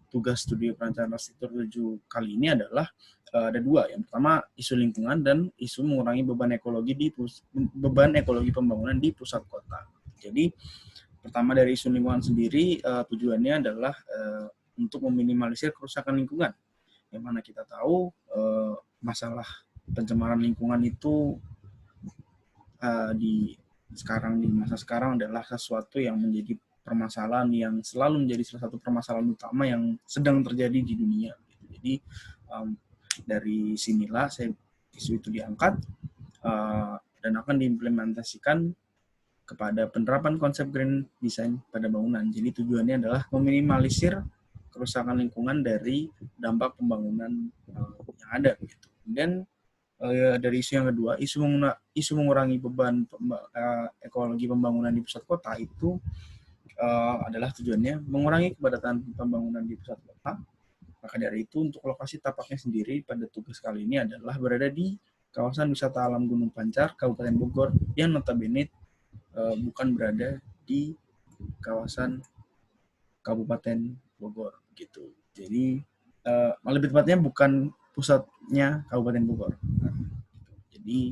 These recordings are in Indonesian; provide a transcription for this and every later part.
tugas studi perencanaan arsitektur 7 kali ini adalah ada dua. Yang pertama isu lingkungan dan isu mengurangi beban ekologi pembangunan di pusat kota. Jadi pertama dari isu lingkungan sendiri tujuannya adalah untuk meminimalisir kerusakan lingkungan. Yang mana kita tahu masalah pencemaran lingkungan itu di masa sekarang adalah sesuatu yang menjadi permasalahan yang selalu menjadi salah satu permasalahan utama yang sedang terjadi di dunia. Jadi dari sinilah isu itu diangkat dan akan diimplementasikan kepada penerapan konsep green design pada bangunan. Jadi tujuannya adalah meminimalisir kerusakan lingkungan dari dampak pembangunan yang ada. Dan dari isu yang kedua, isu mengurangi beban ekologi pembangunan di pusat kota itu adalah tujuannya mengurangi kepadatan pembangunan di pusat kota. Maka dari itu untuk lokasi tapaknya sendiri pada tugas kali ini adalah berada di kawasan wisata alam Gunung Pancar, Kabupaten Bogor, yang notabene bukan berada di kawasan Kabupaten Bogor gitu. Jadi lebih tepatnya bukan pusatnya Kabupaten Bogor. Jadi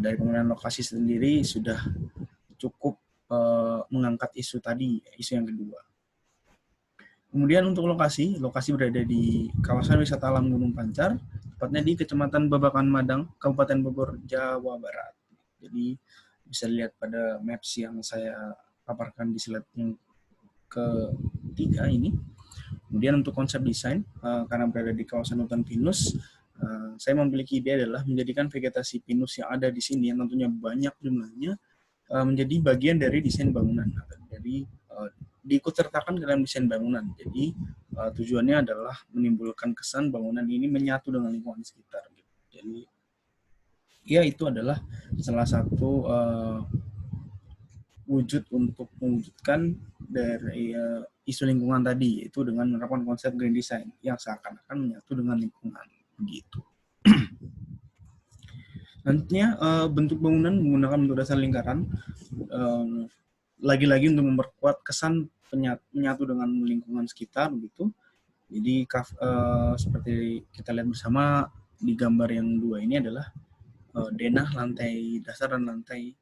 dari pemilihan lokasi sendiri sudah cukup mengangkat isu tadi, isu yang kedua. Kemudian untuk lokasi berada di kawasan wisata alam Gunung Pancar, tepatnya di Kecamatan Babakan Madang, Kabupaten Bogor, Jawa Barat. Jadi bisa lihat pada maps yang saya paparkan di slide yang ketiga ini. Kemudian untuk konsep desain, karena berada di kawasan hutan pinus, saya memiliki ide adalah menjadikan vegetasi pinus yang ada di sini, yang tentunya banyak jumlahnya, menjadi bagian dari desain bangunan. Jadi diikutsertakan dalam desain bangunan. Jadi tujuannya adalah menimbulkan kesan bangunan ini menyatu dengan lingkungan sekitar. Jadi ya itu adalah salah satu wujud untuk mewujudkan dari isu lingkungan tadi, yaitu dengan menerapkan konsep green design yang seakan-akan menyatu dengan lingkungan begitu. Nantinya bentuk bangunan menggunakan bentuk dasar lingkaran, lagi-lagi untuk memperkuat kesan menyatu dengan lingkungan sekitar begitu. Jadi seperti kita lihat bersama di gambar yang dua ini adalah denah lantai dasar dan lantai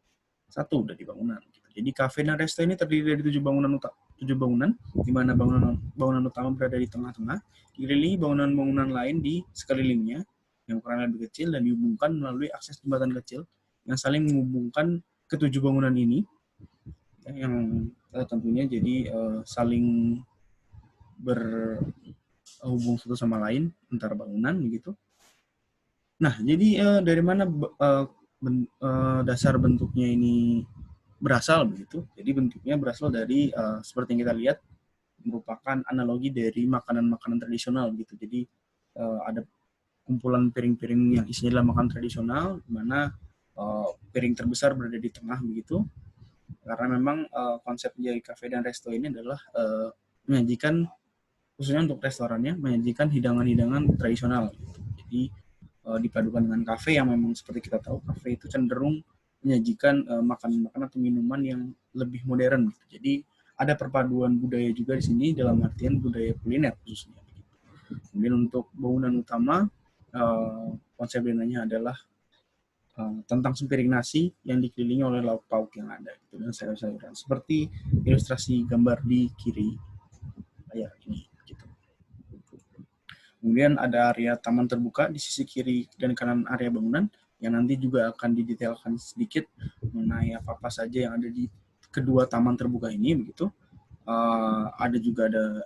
1 dari bangunan. Jadi kafe dan resto ini terdiri dari 7 bangunan, di mana bangunan utama berada di tengah-tengah, dikelilingi bangunan-bangunan lain di sekelilingnya yang ukurannya lebih kecil dan dihubungkan melalui akses jembatan kecil yang saling menghubungkan ketujuh bangunan ini, yang tentunya jadi saling berhubung satu sama lain antara bangunan begitu. Nah, jadi dari mana dasar bentuknya ini berasal begitu? Jadi bentuknya berasal dari seperti yang kita lihat, merupakan analogi dari makanan-makanan tradisional begitu. Jadi ada kumpulan piring-piring yang isinya adalah makanan tradisional, di mana piring terbesar berada di tengah begitu. Karena memang konsep dari kafe dan resto ini adalah menyajikan, khususnya untuk restorannya, menyajikan hidangan-hidangan tradisional. Jadi dipadukan dengan kafe yang memang seperti kita tahu, kafe itu cenderung menyajikan makanan-makanan atau minuman yang lebih modern. Jadi ada perpaduan budaya juga di sini dalam artian budaya kuliner khususnya. Kemudian untuk bangunan utama, konsep bangunannya adalah tentang sempiring nasi yang dikelilingi oleh lauk pauk yang ada gitu, dan sayur-sayuran seperti ilustrasi gambar di kiri layar ini gitu. Kemudian ada area taman terbuka di sisi kiri dan kanan area bangunan yang nanti juga akan didetailkan sedikit mengenai apa-apa saja yang ada di kedua taman terbuka ini begitu. Ada juga ada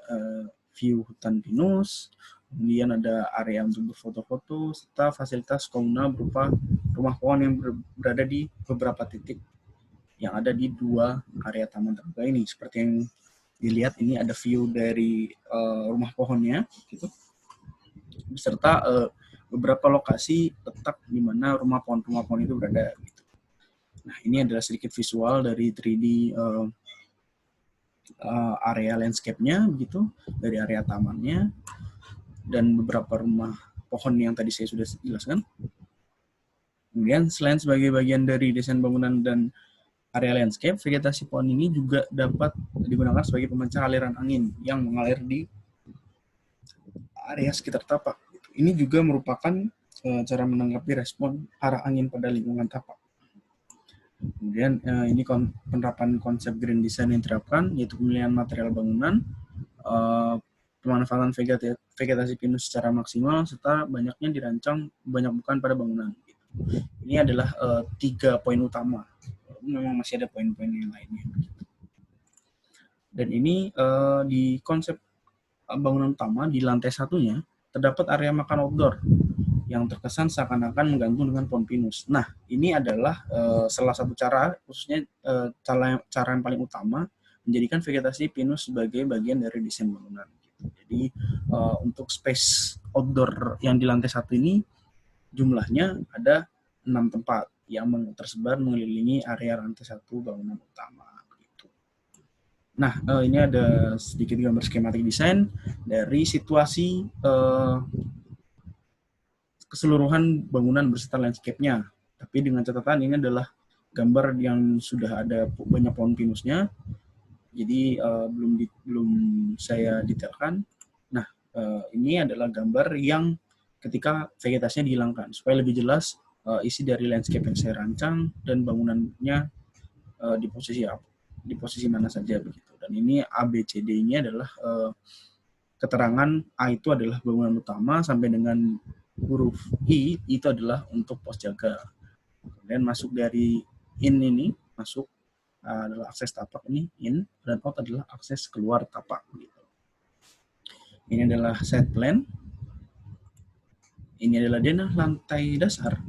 view hutan pinus, kemudian ada area untuk berfoto-foto, serta fasilitas komunal berupa rumah pohon yang berada di beberapa titik yang ada di dua area taman terbuka ini. Seperti yang dilihat ini ada view dari rumah pohonnya gitu, beserta beberapa lokasi letak di mana rumah pohon itu berada gitu. Nah, ini adalah sedikit visual dari 3D area landscape-nya begitu, dari area tamannya dan beberapa rumah pohon yang tadi saya sudah jelaskan. Kemudian selain sebagai bagian dari desain bangunan dan area landscape, vegetasi pohon ini juga dapat digunakan sebagai pemecah aliran angin yang mengalir di area sekitar tapak. Ini juga merupakan cara menanggapi respon arah angin pada lingkungan tapak. Kemudian ini penerapan konsep green design yang diterapkan, yaitu pemilihan material bangunan, pemanfaatan vegetasi pinus secara maksimal, serta banyaknya dirancang banyak bukan pada bangunan. Ini adalah 3 poin utama. Memang masih ada poin-poin yang lainnya. Dan ini di konsep bangunan utama di lantai satunya terdapat area makan outdoor yang terkesan seakan-akan menggantung dengan pohon pinus. Nah, ini adalah salah satu cara, khususnya cara yang paling utama, menjadikan vegetasi pinus sebagai bagian dari desain bangunan. Jadi, untuk space outdoor yang di lantai satu ini, jumlahnya ada 6 tempat yang tersebar mengelilingi area lantai satu bangunan utama. Nah, ini ada sedikit gambar skematik desain dari situasi keseluruhan bangunan beserta landscape-nya. Tapi dengan catatan ini adalah gambar yang sudah ada banyak pohon pinusnya. Jadi belum saya detailkan. Nah, ini adalah gambar yang ketika vegetasinya dihilangkan supaya lebih jelas isi dari landscape yang saya rancang dan bangunannya di posisi mana saja begitu. Dan ini ABCD ini adalah keterangan A itu adalah bangunan utama sampai dengan huruf I itu adalah untuk pos jaga. Kemudian masuk dari in ini masuk adalah akses tapak ini in, dan out adalah akses keluar tapak. Gitu. Ini adalah site plan. Ini adalah denah lantai dasar,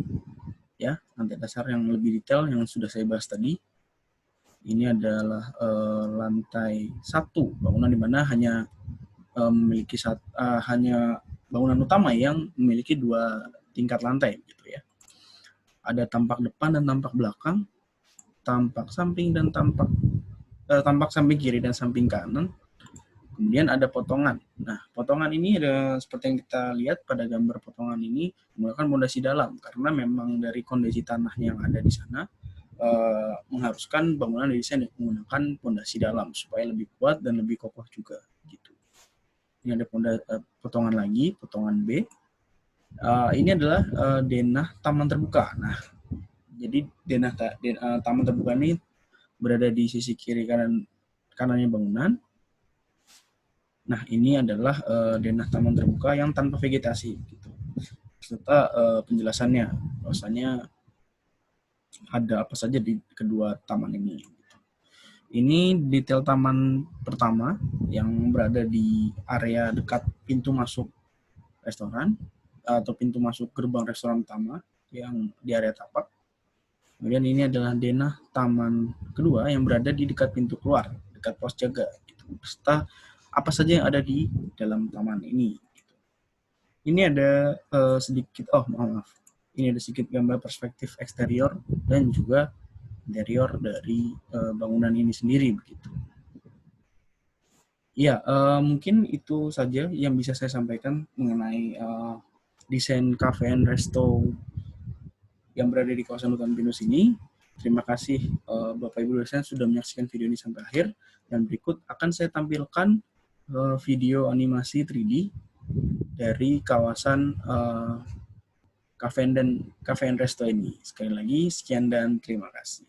ya lantai dasar yang lebih detail yang sudah saya bahas tadi. Ini adalah lantai 1 bangunan di mana hanya memiliki hanya bangunan utama yang memiliki 2 tingkat lantai gitu ya. Ada tampak depan dan tampak belakang, tampak samping dan tampak samping kiri dan samping kanan. Kemudian ada potongan. Nah, potongan ini ada seperti yang kita lihat pada gambar potongan ini menggunakan pondasi dalam karena memang dari kondisi tanah yang ada di sana mengharuskan bangunan didesain menggunakan pondasi dalam supaya lebih kuat dan lebih kokoh juga gitu. Ini ada potongan lagi, potongan B. Ini adalah denah taman terbuka. Nah, jadi denah taman terbuka ini berada di sisi kiri kanannya bangunan. Nah, ini adalah denah taman terbuka yang tanpa vegetasi. Gitu. Serta penjelasannya, bahwasanya ada apa saja di kedua taman ini. Ini detail taman pertama yang berada di area dekat pintu masuk restoran atau pintu masuk gerbang restoran utama yang di area tapak. Kemudian ini adalah denah taman kedua yang berada di dekat pintu keluar, dekat pos jaga. Gitu. Serta apa saja yang ada di dalam taman ini. Gitu. Ini ada sedikit, maaf. Ini ada sedikit gambar perspektif eksterior dan juga interior dari bangunan ini sendiri begitu. Ya, mungkin itu saja yang bisa saya sampaikan mengenai desain cafe and resto yang berada di kawasan Hutan Pinus ini. Terima kasih Bapak Ibu dosen sudah menyaksikan video ini sampai akhir. Dan berikut akan saya tampilkan video animasi 3D dari kawasan cafe and resto ini. Sekali lagi, sekian dan terima kasih.